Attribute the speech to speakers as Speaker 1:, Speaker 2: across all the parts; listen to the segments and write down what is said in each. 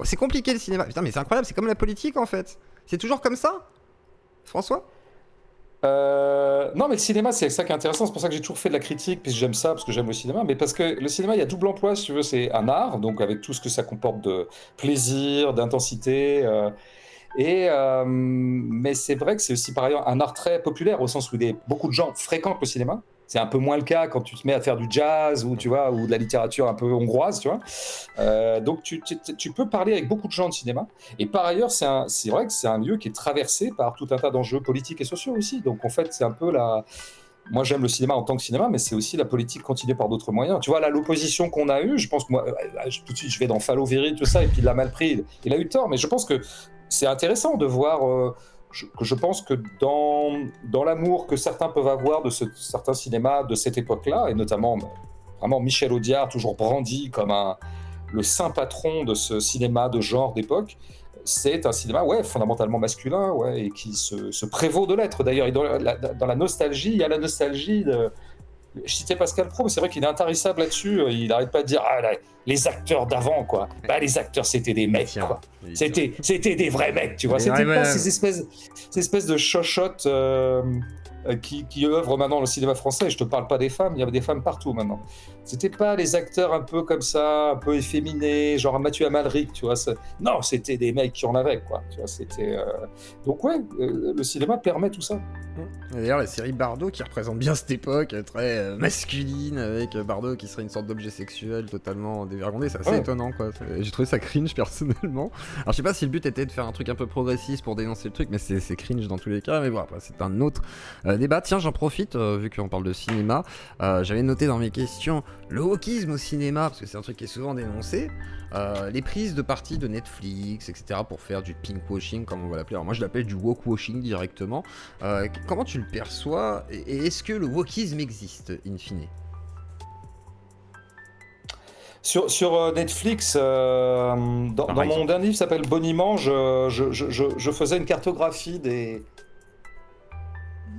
Speaker 1: C'est compliqué le cinéma. Putain, mais c'est incroyable, c'est comme la politique en fait. C'est toujours comme ça, François?
Speaker 2: Non, mais le cinéma, c'est ça qui est intéressant. C'est pour ça que j'ai toujours fait de la critique, puis j'aime ça, parce que j'aime le cinéma. Mais parce que le cinéma, il y a double emploi, si tu veux. C'est un art, donc avec tout ce que ça comporte de plaisir, d'intensité. Mais c'est vrai que c'est aussi par ailleurs un art très populaire, au sens où beaucoup de gens fréquentent le cinéma. C'est un peu moins le cas quand tu te mets à faire du jazz ou, tu vois, ou de la littérature un peu hongroise, tu vois. Donc tu peux parler avec beaucoup de gens de cinéma. Et par ailleurs, c'est vrai que c'est un lieu qui est traversé par tout un tas d'enjeux politiques et sociaux aussi. Donc en fait, c'est un peu la... Moi, j'aime le cinéma en tant que cinéma, mais c'est aussi la politique continuée par d'autres moyens. Tu vois, là, l'opposition qu'on a eue, je pense que moi, tout de suite, je vais dans Fallovéry, tout ça, et puis il l'a mal pris, il a eu tort, mais je pense que c'est intéressant de voir... je pense que dans l'amour que certains peuvent avoir de certains cinémas de cette époque-là, et notamment vraiment Michel Audiard, toujours brandi comme le saint patron de ce cinéma de genre d'époque, c'est un cinéma fondamentalement masculin et qui se prévaut de l'être. D'ailleurs, et dans la nostalgie, il y a la nostalgie de... Je citais Pascal Praud, mais c'est vrai qu'il est intarissable là-dessus. Il n'arrête pas de dire là, les acteurs d'avant, quoi. Bah, les acteurs, c'était des mecs, quoi. C'était des vrais mecs, tu vois. C'était pas ces espèces de chochottes qui œuvrent maintenant dans le cinéma français. Je te parle pas des femmes, il y avait des femmes partout maintenant. C'était pas les acteurs un peu comme ça, un peu efféminés, genre Mathieu Amalric, tu vois. Non, c'était des mecs qui en avaient, quoi. Tu vois, c'était... Donc le cinéma permet tout ça.
Speaker 1: D'ailleurs, la série Bardot qui représente bien cette époque très masculine, avec Bardot qui serait une sorte d'objet sexuel totalement dévergondé, c'est assez étonnant, quoi. J'ai trouvé ça cringe personnellement. Alors je sais pas si le but était de faire un truc un peu progressiste pour dénoncer le truc, mais c'est cringe dans tous les cas. Mais bon, après c'est un autre débat. Tiens, j'en profite vu qu'on parle de cinéma. J'avais noté dans mes questions le wokisme au cinéma, parce que c'est un truc qui est souvent dénoncé. Les prises de parti de Netflix, etc., pour faire du pinkwashing, comme on va l'appeler. Alors moi je l'appelle du wokwashing directement. Comment tu le perçois et est-ce que le wokisme existe, in fine?
Speaker 2: Sur Netflix, dans mon dernier livre qui s'appelle Boniment, je faisais une cartographie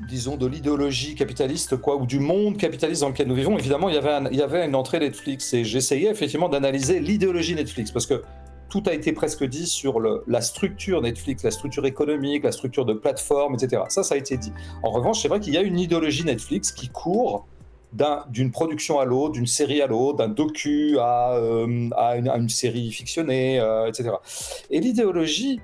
Speaker 2: disons, de l'idéologie capitaliste, quoi, ou du monde capitaliste dans lequel nous vivons. Évidemment, il y avait une entrée Netflix et j'essayais effectivement d'analyser l'idéologie Netflix parce que tout a été presque dit sur la structure Netflix, la structure économique, la structure de plateforme, etc. Ça a été dit. En revanche, c'est vrai qu'il y a une idéologie Netflix qui court d'une production à l'autre, d'une série à l'autre, d'un docu à une série fictionnée, etc. Et l'idéologie,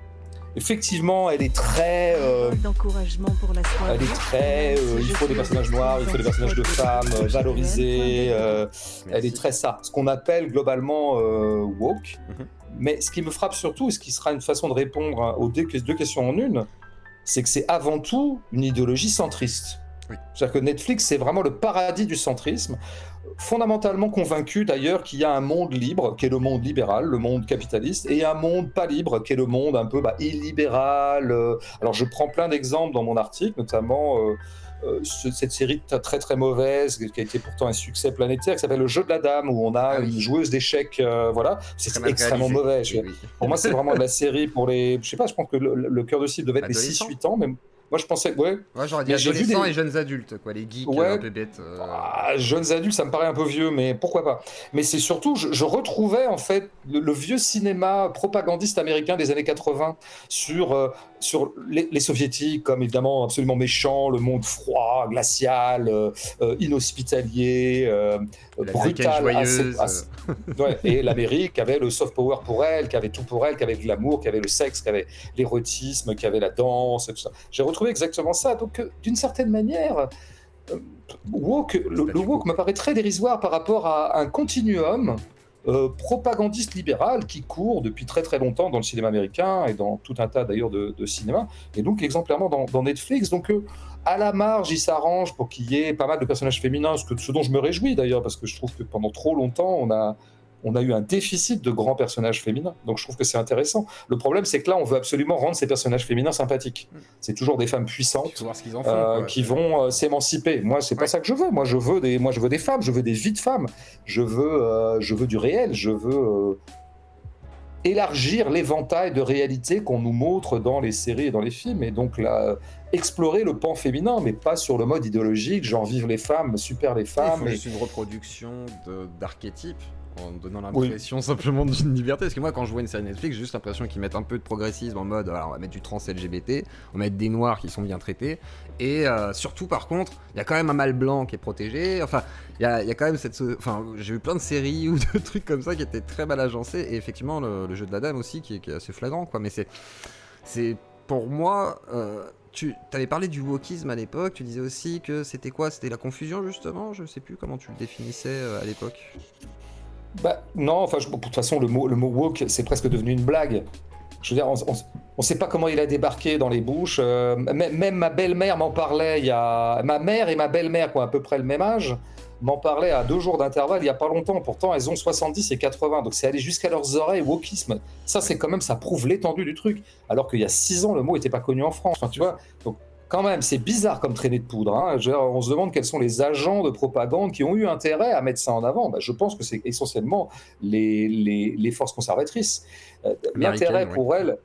Speaker 2: effectivement, elle est très...
Speaker 3: d'encouragement pour la soirée.
Speaker 2: Elle est très... il faut des personnages noirs, il faut des personnages de femmes valorisés. Elle est très ça. Ce qu'on appelle globalement woke. Mais ce qui me frappe surtout, et ce qui sera une façon de répondre aux deux questions en une, c'est que c'est avant tout une idéologie centriste.
Speaker 1: Oui.
Speaker 2: C'est-à-dire que Netflix, c'est vraiment le paradis du centrisme, fondamentalement convaincu d'ailleurs qu'il y a un monde libre, qui est le monde libéral, le monde capitaliste, et un monde pas libre, qui est le monde un peu illibéral. Alors je prends plein d'exemples dans mon article, notamment cette série très très mauvaise, qui a été pourtant un succès planétaire, qui s'appelle Le Jeu de la Dame, où on a une joueuse d'échecs, voilà, c'est extrêmement mauvais. Pour moi, c'est vraiment de la série pour les... Je sais pas, je pense que le cœur de cible devait être les 6-8 ans, mais... Moi, je pensais,
Speaker 1: j'aurais dit adolescents et jeunes adultes, quoi, les geeks un peu bêtes.
Speaker 2: Jeunes adultes, ça me paraît un peu vieux, mais pourquoi pas. Mais c'est surtout, je retrouvais en fait le vieux cinéma propagandiste américain des années 80 sur les soviétiques, comme évidemment absolument méchants, le monde froid, glacial, inhospitalier, brutal. Et l'Amérique avait le soft power pour elle, qui avait tout pour elle, qui avait de l'amour, qui avait le sexe, qui avait l'érotisme, qui avait la danse, et tout ça. J'ai retrouvé exactement ça. Donc, d'une certaine manière, le woke me paraît très dérisoire par rapport à un continuum propagandiste libéral qui court depuis très très longtemps dans le cinéma américain et dans tout un tas d'ailleurs de cinéma, et donc exemplairement dans Netflix. Donc, à la marge, il s'arrange pour qu'il y ait pas mal de personnages féminins, ce dont je me réjouis d'ailleurs, parce que je trouve que pendant trop longtemps, on a eu un déficit de grands personnages féminins. Donc je trouve que c'est intéressant. Le problème, c'est que là, on veut absolument rendre ces personnages féminins sympathiques. C'est toujours des femmes puissantes qui vont s'émanciper. Moi, c'est pas ça que je veux. Moi, je veux des femmes, je veux des vies de femmes. Je veux du réel. Je veux élargir l'éventail de réalité qu'on nous montre dans les séries et dans les films. Et donc là, explorer le pan féminin, mais pas sur le mode idéologique, genre vive les femmes, super les femmes.
Speaker 1: Il faut juste une reproduction d'archétypes. en donnant
Speaker 2: Oui.
Speaker 1: l'impression simplement d'une liberté. Parce que moi, quand je vois une série Netflix, j'ai juste l'impression qu'ils mettent un peu de progressisme en mode, alors, on va mettre du trans LGBT, on va mettre des noirs qui sont bien traités, et surtout, par contre, il y a quand même un mâle blanc qui est protégé. Enfin, il y a quand même cette, enfin, j'ai vu plein de séries ou de trucs comme ça qui étaient très mal agencés, et effectivement, le jeu de la dame aussi qui est assez flagrant, quoi. Mais c'est pour moi. Tu avais parlé du wokisme à l'époque, tu disais aussi que c'était quoi? C'était la confusion justement? Je sais plus comment tu le définissais à l'époque.
Speaker 2: Bah, non, enfin, de toute façon, le mot woke, c'est presque devenu une blague. Je veux dire, on sait pas comment il a débarqué dans les bouches. Même ma belle-mère m'en parlait. Ma mère et ma belle-mère, qui ont à peu près le même âge, m'en parlaient à 2 jours d'intervalle il y a pas longtemps. Pourtant, elles ont 70 et 80, donc c'est allé jusqu'à leurs oreilles. Wokisme, ça, c'est quand même, ça prouve l'étendue du truc. Alors qu'il y a 6 ans, le mot n'était pas connu en France. Enfin, tu vois. Donc, quand même, c'est bizarre comme traînée de poudre. Hein. Je veux dire, on se demande quels sont les agents de propagande qui ont eu intérêt à mettre ça en avant. Bah, je pense que c'est essentiellement les forces conservatrices. L'intérêt pour elles,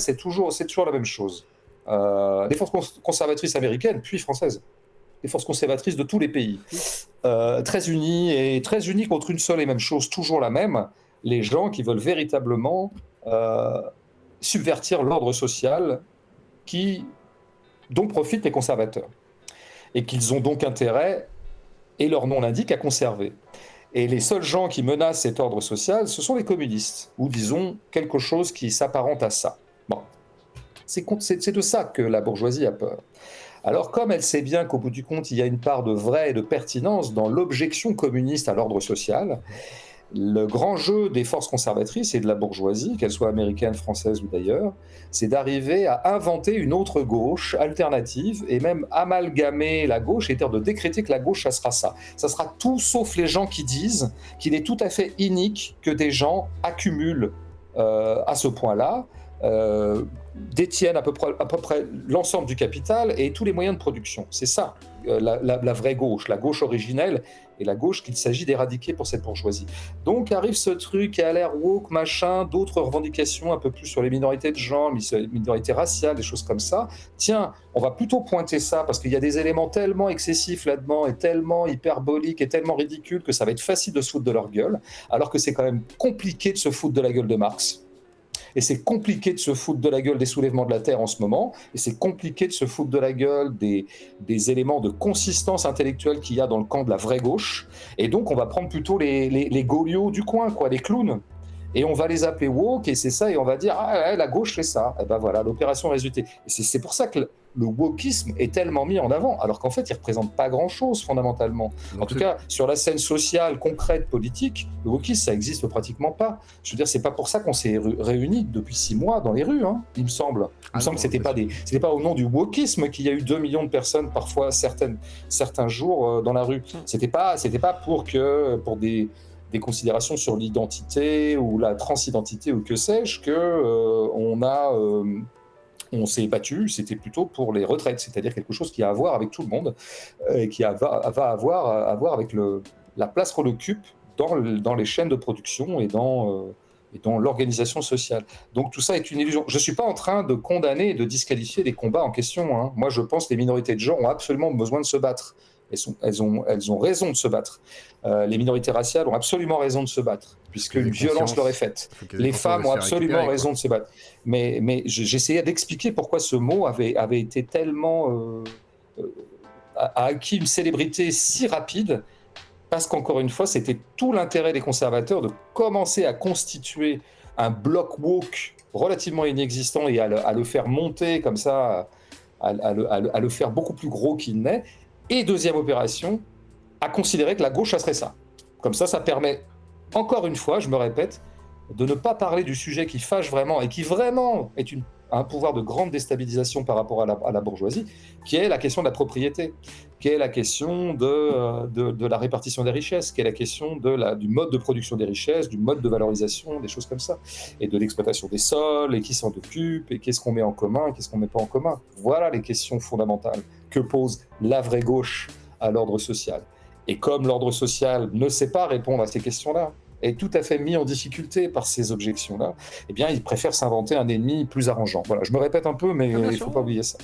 Speaker 2: c'est toujours la même chose. Les forces conservatrices américaines, puis françaises. Les forces conservatrices de tous les pays. Très unies contre une seule et même chose, toujours la même. Les gens qui veulent véritablement subvertir l'ordre social dont profitent les conservateurs. Et qu'ils ont donc intérêt, et leur nom l'indique, à conserver. Et les seuls gens qui menacent cet ordre social, ce sont les communistes, ou disons quelque chose qui s'apparente à ça. Bon, c'est de ça que la bourgeoisie a peur. Alors comme elle sait bien qu'au bout du compte, il y a une part de vrai et de pertinence dans l'objection communiste à l'ordre social, le grand jeu des forces conservatrices et de la bourgeoisie, qu'elles soient américaines, françaises ou d'ailleurs, c'est d'arriver à inventer une autre gauche alternative et même amalgamer la gauche, c'est-à-dire de décréter que la gauche, ça sera ça. Ça sera tout sauf les gens qui disent qu'il est tout à fait inique que des gens accumulent à ce point-là, détiennent à peu près l'ensemble du capital et tous les moyens de production. C'est ça, la vraie gauche, la gauche originelle et la gauche qu'il s'agit d'éradiquer pour cette bourgeoisie. Donc arrive ce truc qui a l'air woke, machin, d'autres revendications un peu plus sur les minorités de genre, les minorités raciales, des choses comme ça. Tiens, on va plutôt pointer ça parce qu'il y a des éléments tellement excessifs là-dedans et tellement hyperboliques et tellement ridicules que ça va être facile de se foutre de leur gueule, alors que c'est quand même compliqué de se foutre de la gueule de Marx. Et c'est compliqué de se foutre de la gueule des soulèvements de la Terre en ce moment, et c'est compliqué de se foutre de la gueule des éléments de consistance intellectuelle qu'il y a dans le camp de la vraie gauche. Et donc, on va prendre plutôt les Gaulios du coin, quoi, les clowns. Et on va les appeler woke, et c'est ça, et on va dire, ah ouais, la gauche fait ça. Et ben voilà, l'opération résultée. Et c'est pour ça que le wokisme est tellement mis en avant, alors qu'en fait, il ne représente pas grand-chose fondamentalement. En tout cas, sur la scène sociale, concrète, politique, le wokisme, ça n'existe pratiquement pas. Je veux dire, c'est pas pour ça qu'on s'est réunis depuis 6 mois dans les rues, hein, il me semble. Il me semble que c'était pas au nom du wokisme qu'il y a eu 2 millions de personnes, parfois certains jours, dans la rue. C'était pas pour des considérations sur l'identité ou la transidentité ou que sais-je on s'est battu, c'était plutôt pour les retraites, c'est-à-dire quelque chose qui a à voir avec tout le monde et qui va avoir avec la place qu'on occupe dans les chaînes de production et dans l'organisation sociale. Donc tout ça est une illusion. Je ne suis pas en train de condamner et de disqualifier les combats en question. Hein. Moi, je pense que les minorités de genre ont absolument besoin de se battre. Elles ont raison de se battre. Les minorités raciales ont absolument raison de se battre, puisque une violence leur est faite. Les femmes ont absolument raison de se battre. Mais j'essayais d'expliquer pourquoi ce mot avait été tellement... a acquis une célébrité si rapide, parce qu'encore une fois, c'était tout l'intérêt des conservateurs de commencer à constituer un bloc woke relativement inexistant et à le faire monter comme ça, à le faire beaucoup plus gros qu'il n'est. Et deuxième opération, à considérer que la gauche, ça serait ça. Comme ça, ça permet, encore une fois, je me répète, de ne pas parler du sujet qui fâche vraiment et qui vraiment est un pouvoir de grande déstabilisation par rapport à la bourgeoisie, qui est la question de la propriété, qui est la question de la répartition des richesses, qui est la question du mode de production des richesses, du mode de valorisation, des choses comme ça, et de l'exploitation des sols, et qui s'en occupe, et qu'est-ce qu'on met en commun, qu'est-ce qu'on met pas en commun. Voilà les questions fondamentales que pose la vraie gauche à l'ordre social. Et comme l'ordre social ne sait pas répondre à ces questions-là, est tout à fait mis en difficulté par ces objections-là, eh bien, il préfère s'inventer un ennemi plus arrangeant. Voilà, je me répète un peu, mais il ne faut pas oublier ça.